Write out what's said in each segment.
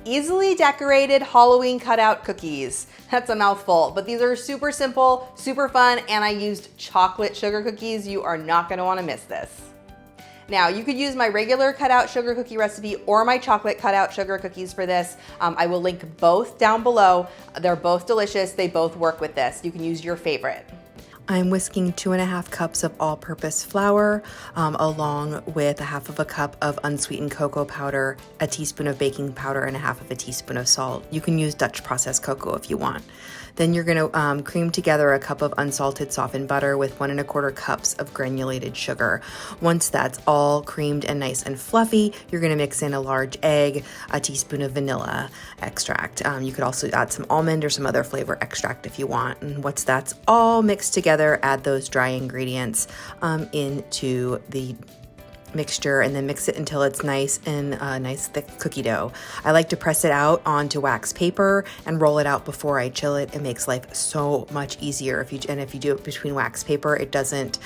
easily decorated Halloween cutout cookies. That's a mouthful, but these are super simple, super fun, and I used chocolate sugar cookies. You are not gonna wanna miss this. Now, you could use my regular cutout sugar cookie recipe or my chocolate cutout sugar cookies for this. I will link both down below. They're both delicious. They both work with this. You can use your favorite. I'm whisking 2½ cups of all-purpose flour, along with 1/2 cup of unsweetened cocoa powder, a teaspoon of baking powder, and 1/2 teaspoon of salt. You can use Dutch processed cocoa if you want. Then you're gonna cream together a cup of unsalted softened butter with 1¼ cups of granulated sugar. Once that's all creamed and nice and fluffy, you're gonna mix in a large egg, a teaspoon of vanilla extract. You could also add some almond or some other flavor extract if you want. And once that's all mixed together, add those dry ingredients into the mixture and then mix it until it's nice and nice thick cookie dough. I like to press it out onto wax paper and roll it out before I chill it. It makes life so much easier if you do it between wax paper. It doesn't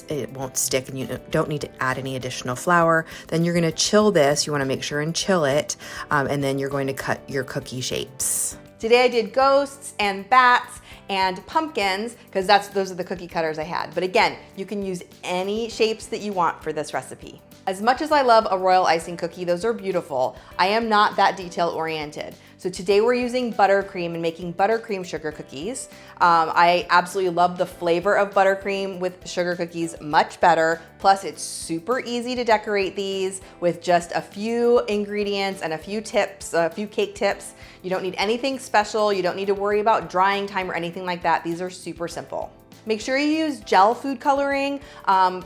it won't stick, and you don't need to add any additional flour. Then you're going to chill this. You want to make sure and chill it, and then you're going to cut your cookie shapes. Today I did ghosts and bats and pumpkins because those are the cookie cutters I had. But again, you can use any shapes that you want for this recipe. As much as I love a royal icing cookie, those are beautiful, I am not that detail oriented. So today we're using buttercream and making buttercream sugar cookies. I absolutely love the flavor of buttercream with sugar cookies, much better. Plus it's super easy to decorate these with just a few ingredients and a few tips, a few cake tips. You don't need anything special. You don't need to worry about drying time or anything like that. These are super simple. Make sure you use gel food coloring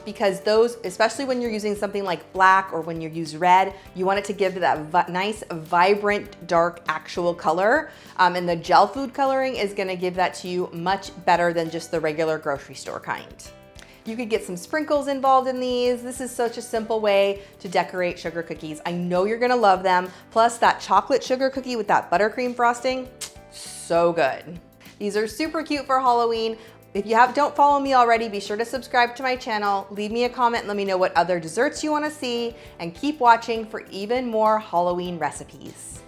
because those, especially when you're using something like black or when you use red, you want it to give that nice, vibrant, dark, actual color. And the gel food coloring is gonna give that to you much better than just the regular grocery store kind. You could get some sprinkles involved in these. This is such a simple way to decorate sugar cookies. I know you're gonna love them. Plus that chocolate sugar cookie with that buttercream frosting, so good. These are super cute for Halloween. If you don't follow me already, be sure to subscribe to my channel, leave me a comment, and let me know what other desserts you wanna see, and keep watching for even more Halloween recipes.